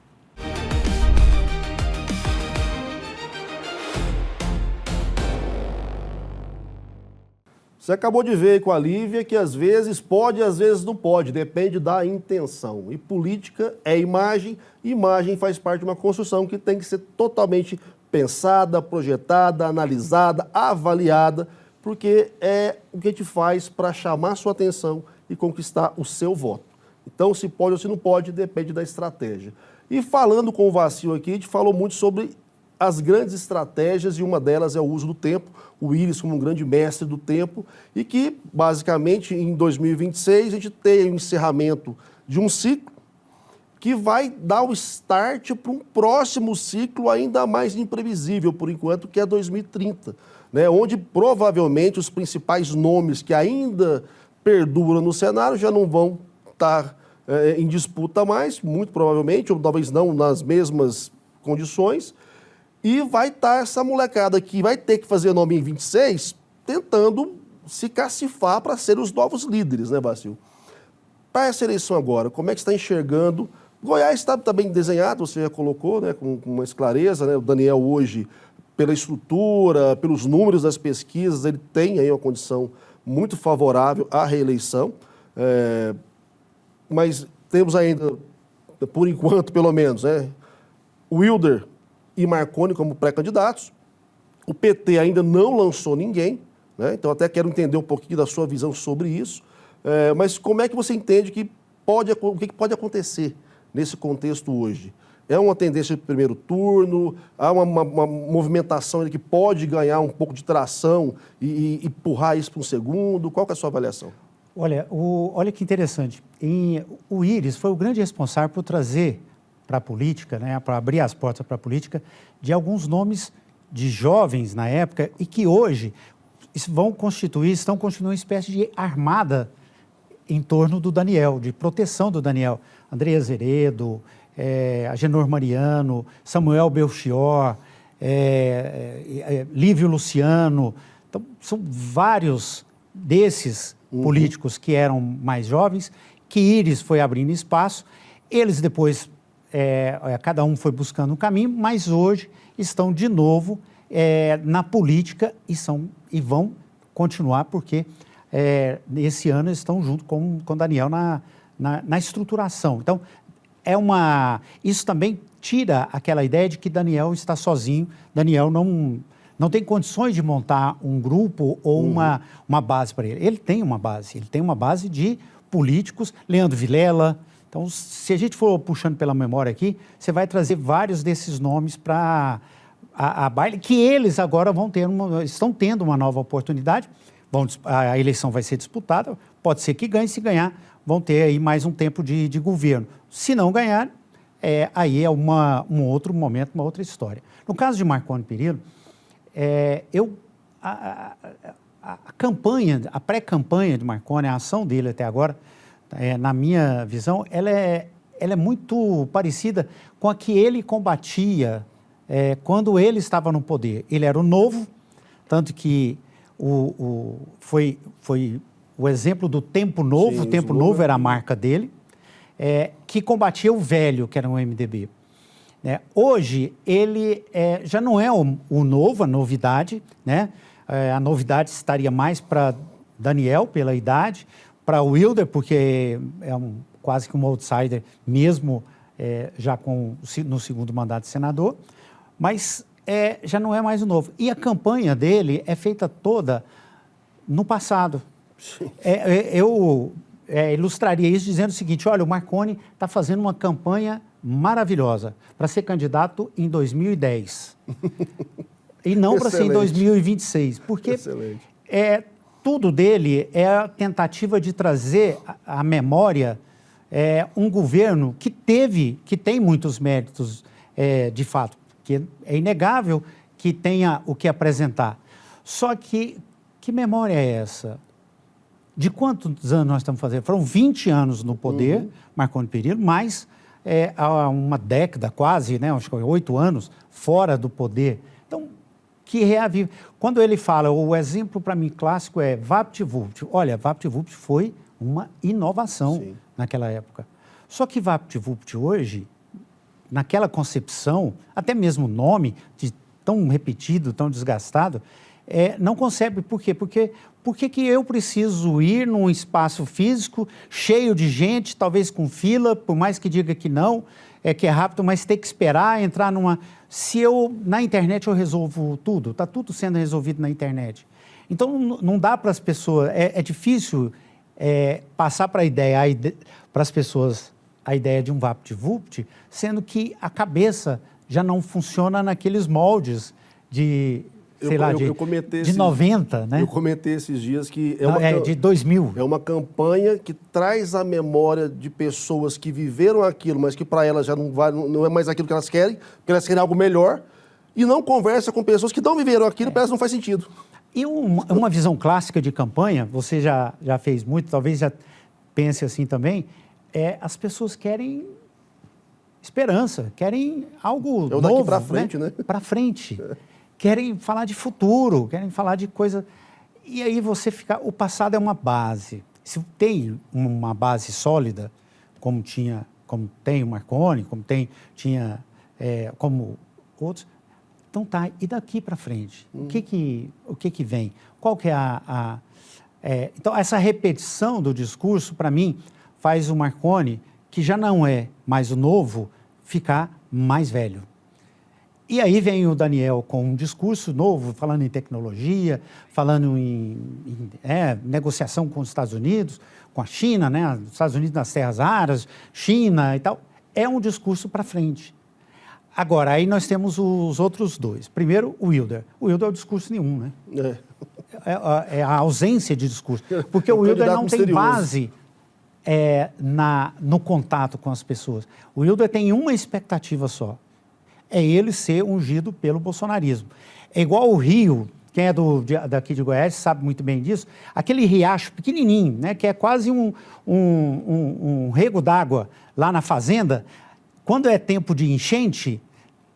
Você acabou de ver com a Lívia que às vezes pode, às vezes não pode, depende da intenção. E política é imagem, e imagem faz parte de uma construção que tem que ser totalmente pensada, projetada, analisada, avaliada, porque é o que a gente faz para chamar sua atenção e conquistar o seu voto. Então, se pode ou se não pode, depende da estratégia. E falando com o Vacil aqui, a gente falou muito sobre as grandes estratégias, e uma delas é o uso do tempo, o Íris como um grande mestre do tempo, e que, basicamente, em 2026, a gente tem o encerramento de um ciclo que vai dar o start para um próximo ciclo ainda mais imprevisível, por enquanto, que é 2030, né? Onde provavelmente os principais nomes que ainda perduram no cenário já não vão estar em disputa mais, muito provavelmente, ou talvez não nas mesmas condições. E vai estar essa molecada que vai ter que fazer nome em 26, tentando se cacifar para ser os novos líderes, né, Vacil? Para essa eleição agora, como é que você está enxergando? Goiás está bem desenhado, você já colocou, né, com mais clareza, né? O Daniel hoje, pela estrutura, pelos números das pesquisas, ele tem aí uma condição muito favorável à reeleição. Mas temos ainda, por enquanto, pelo menos, né, Wilder e Marconi como pré-candidatos. O PT ainda não lançou ninguém, né? Então até quero entender um pouquinho da sua visão sobre isso. Mas como é que você entende que o que pode acontecer nesse contexto hoje? É uma tendência de primeiro turno? Há uma movimentação que pode ganhar um pouco de tração e empurrar isso para um segundo? Qual que é a sua avaliação? Olha que interessante. O Íris foi o grande responsável por trazer para a política, né, para abrir as portas para a política, de alguns nomes de jovens na época e que hoje estão constituindo uma espécie de armada em torno do Daniel, de proteção do Daniel. André Azeredo, Agenor Mariano, Samuel Belchior, Lívio Luciano. Então, são vários desses políticos que eram mais jovens, que Íris foi abrindo espaço. Eles depois, cada um foi buscando um caminho, mas hoje estão de novo na política e vão continuar, porque esse ano estão junto com Daniel na estruturação. Então, isso também tira aquela ideia de que Daniel está sozinho, Daniel não tem condições de montar um grupo ou uma base para ele. Ele tem uma base de políticos, Leandro Vilela. Então, se a gente for puxando pela memória aqui, você vai trazer vários desses nomes para a baile, que eles agora estão tendo uma nova oportunidade. A eleição vai ser disputada, pode ser que ganhe, se ganhar, vão ter aí mais um tempo de governo. Se não ganhar, aí é um outro momento, uma outra história. No caso de Marconi Perillo, a pré-campanha de Marconi, a ação dele até agora, na minha visão, ela é muito parecida com a que ele combatia quando ele estava no poder. Ele era o novo, tanto que foi o exemplo do Tempo Novo. Sim, o Tempo Novo era a marca dele, que combatia o velho, que era o MDB. Hoje, ele já não é o novo, a novidade, né? A novidade estaria mais para Daniel, pela idade, para o Wilder, porque é quase que um outsider, mesmo já no segundo mandato de senador, mas já não é mais o novo. E a campanha dele é feita toda no passado. Eu ilustraria isso dizendo o seguinte: olha, o Marconi está fazendo uma campanha maravilhosa para ser candidato em 2010 e não para ser em 2026, porque tudo dele é a tentativa de trazer à memória um governo que tem muitos méritos de fato, que é inegável que tenha o que apresentar. Só que memória é essa? De quantos anos nós estamos fazendo? Foram 20 anos no poder, Marconi Perillo, mais há uma década quase, né, acho que 8 anos, fora do poder. Então, que reavive. Quando ele fala, o exemplo para mim clássico é VaptVupt. Olha, VaptVupt foi uma inovação naquela época. Só que VaptVupt hoje, naquela concepção, até mesmo o nome, tão repetido, tão desgastado, não concebe. Por quê? Porque que eu preciso ir num espaço físico cheio de gente, talvez com fila, por mais que diga que não, que é rápido, mas ter que esperar, entrar numa... Se na internet eu resolvo tudo, está tudo sendo resolvido na internet. Então, não dá para as pessoas... É difícil passar para as pessoas a ideia de um VaptVupt, sendo que a cabeça já não funciona naqueles moldes de... de 90, né? Eu comentei esses dias que... de 2000. É uma campanha que traz a memória de pessoas que viveram aquilo, mas que para elas já não é mais aquilo que elas querem, porque elas querem algo melhor, e não conversa com pessoas que não viveram aquilo, para elas não faz sentido. E uma visão clássica de campanha, você já fez muito, talvez já pense assim também, as pessoas querem esperança, querem algo novo. Daqui para frente, né? Para frente. Querem falar de futuro, querem falar de coisa... E aí você fica... O passado é uma base. Se tem uma base sólida, como tem o Marconi, tinha como outros... Então tá, e daqui para frente? O que vem? Qual que é Então, essa repetição do discurso, para mim, faz o Marconi, que já não é mais o novo, ficar mais velho. E aí vem o Daniel com um discurso novo, falando em tecnologia, falando em negociação com os Estados Unidos, com a China, né? Os Estados Unidos nas terras raras, China e tal. É um discurso para frente. Agora, aí nós temos os outros dois. Primeiro, o Wilder. O Wilder é o discurso nenhum, né? É a ausência de discurso. Porque o Wilder não tem base no contato com as pessoas. O Wilder tem uma expectativa só. É ele ser ungido pelo bolsonarismo. É igual o Rio, quem é daqui de Goiás sabe muito bem disso, aquele riacho pequenininho, né, que é quase um rego d'água lá na fazenda. Quando é tempo de enchente,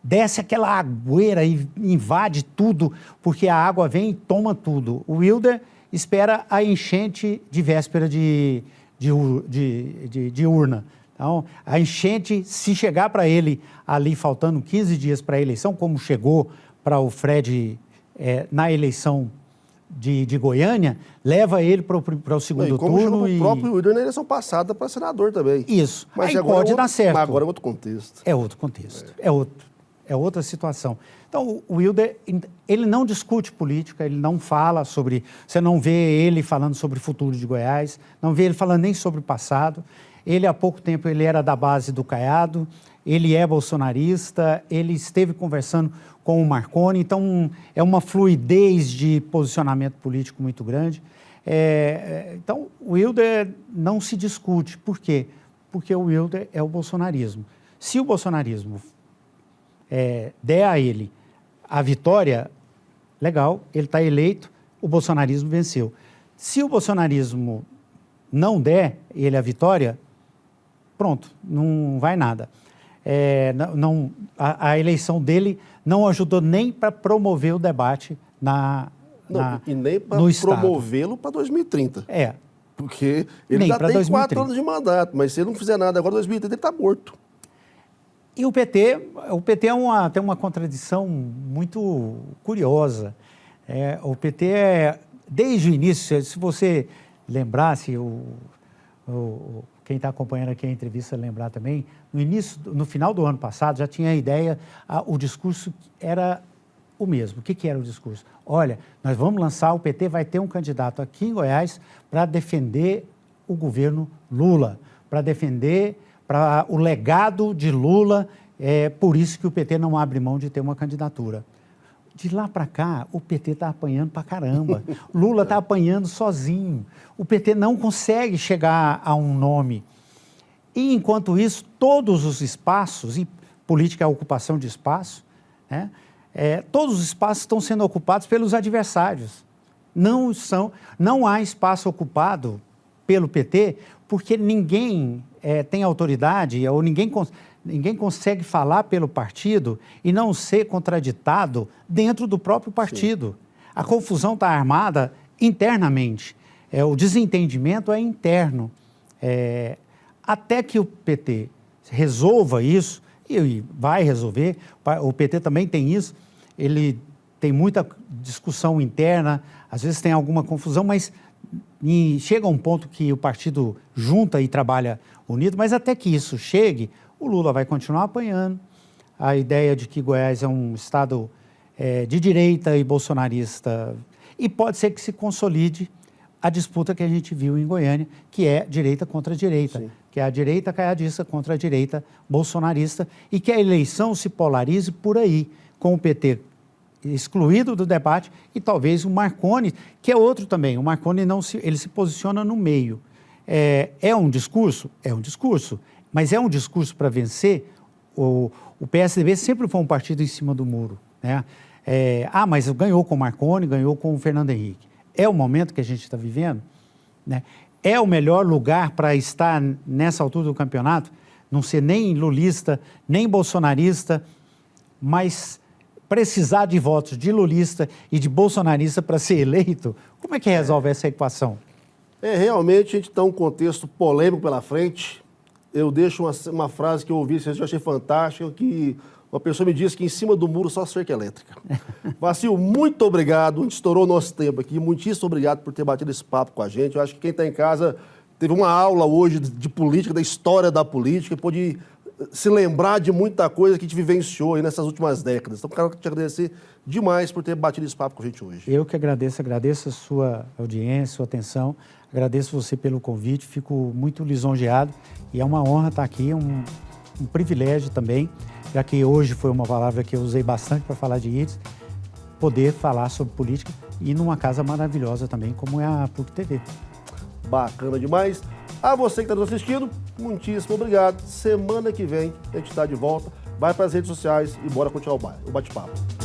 desce aquela agueira e invade tudo, porque a água vem e toma tudo. O Wilder espera a enchente de véspera de urna. Então, a enchente, se chegar para ele ali, faltando 15 dias para a eleição, como chegou para o Fred na eleição de Goiânia, leva ele para o segundo turno. Chegou o próprio Wilder na eleição passada para senador também. Isso, mas aí agora pode dar certo. Mas agora é outro contexto. É outro contexto, é outra situação. Então, o Wilder, ele não discute política, ele não fala sobre... Você não vê ele falando sobre o futuro de Goiás, não vê ele falando nem sobre o passado. Ele, há pouco tempo, ele era da base do Caiado, ele é bolsonarista, ele esteve conversando com o Marconi, então é uma fluidez de posicionamento político muito grande. Então, o Wilder não se discute. Por quê? Porque o Wilder é o bolsonarismo. Se o bolsonarismo der a ele a vitória, legal, ele está eleito, o bolsonarismo venceu. Se o bolsonarismo não der ele a vitória, pronto, não vai nada. A eleição dele não ajudou nem para promover o debate e nem para promovê-lo para 2030. Porque ele já tem 4 anos de mandato, mas se ele não fizer nada agora, 2030 ele está morto. E o PT tem uma contradição muito curiosa. O PT, desde o início, se você lembrar, se quem está acompanhando aqui a entrevista lembrar também, no final do ano passado já tinha a ideia, o discurso era o mesmo. O que era o discurso? Olha, nós vamos lançar, o PT vai ter um candidato aqui em Goiás para defender o governo Lula, para defender o legado de Lula, por isso que o PT não abre mão de ter uma candidatura. De lá para cá, o PT está apanhando para caramba. Lula está apanhando sozinho. O PT não consegue chegar a um nome. E, enquanto isso, todos os espaços, e política é a ocupação de espaço, né? Todos os espaços estão sendo ocupados pelos adversários. Não há espaço ocupado pelo PT porque ninguém tem autoridade ou ninguém consegue falar pelo partido e não ser contraditado dentro do próprio partido. Sim. A confusão está armada internamente. O desentendimento é interno. Até que o PT resolva isso, e vai resolver, o PT também tem isso, ele tem muita discussão interna, às vezes tem alguma confusão, mas chega um ponto que o partido junta e trabalha unido, mas até que isso chegue, o Lula vai continuar apanhando. A ideia de que Goiás é um estado de direita e bolsonarista, e pode ser que se consolide a disputa que a gente viu em Goiânia, que é direita contra direita, sim, que é a direita caiadista contra a direita bolsonarista, e que a eleição se polarize por aí, com o PT excluído do debate e talvez o Marconi, que é outro também. O Marconi ele se posiciona no meio. É um discurso? É um discurso. Mas é um discurso para vencer? O PSDB sempre foi um partido em cima do muro, né? Mas ganhou com o Marconi, ganhou com o Fernando Henrique. É o momento que a gente está vivendo, né? É o melhor lugar para estar nessa altura do campeonato? Não ser nem lulista, nem bolsonarista, mas precisar de votos de lulista e de bolsonarista para ser eleito? Como é que resolve essa equação? Realmente a gente está um contexto polêmico pela frente. Eu deixo uma frase que eu ouvi, eu achei fantástica, que uma pessoa me disse que em cima do muro só cerca elétrica. Vacil, muito obrigado, a gente estourou o nosso tempo aqui, muitíssimo obrigado por ter batido esse papo com a gente. Eu acho que quem está em casa teve uma aula hoje de política, da história da política, pôde se lembrar de muita coisa que a gente vivenciou aí nessas últimas décadas. Então, quero te agradecer demais por ter batido esse papo com a gente hoje. Eu que agradeço a sua audiência, sua atenção, agradeço você pelo convite, fico muito lisonjeado e é uma honra estar aqui, um privilégio também, já que hoje foi uma palavra que eu usei bastante para falar de Yiddish, poder falar sobre política e numa casa maravilhosa também, como é a PUC TV. Bacana demais. A você que está nos assistindo, muitíssimo obrigado. Semana que vem a gente está de volta. Vai para as redes sociais e bora continuar o bate-papo.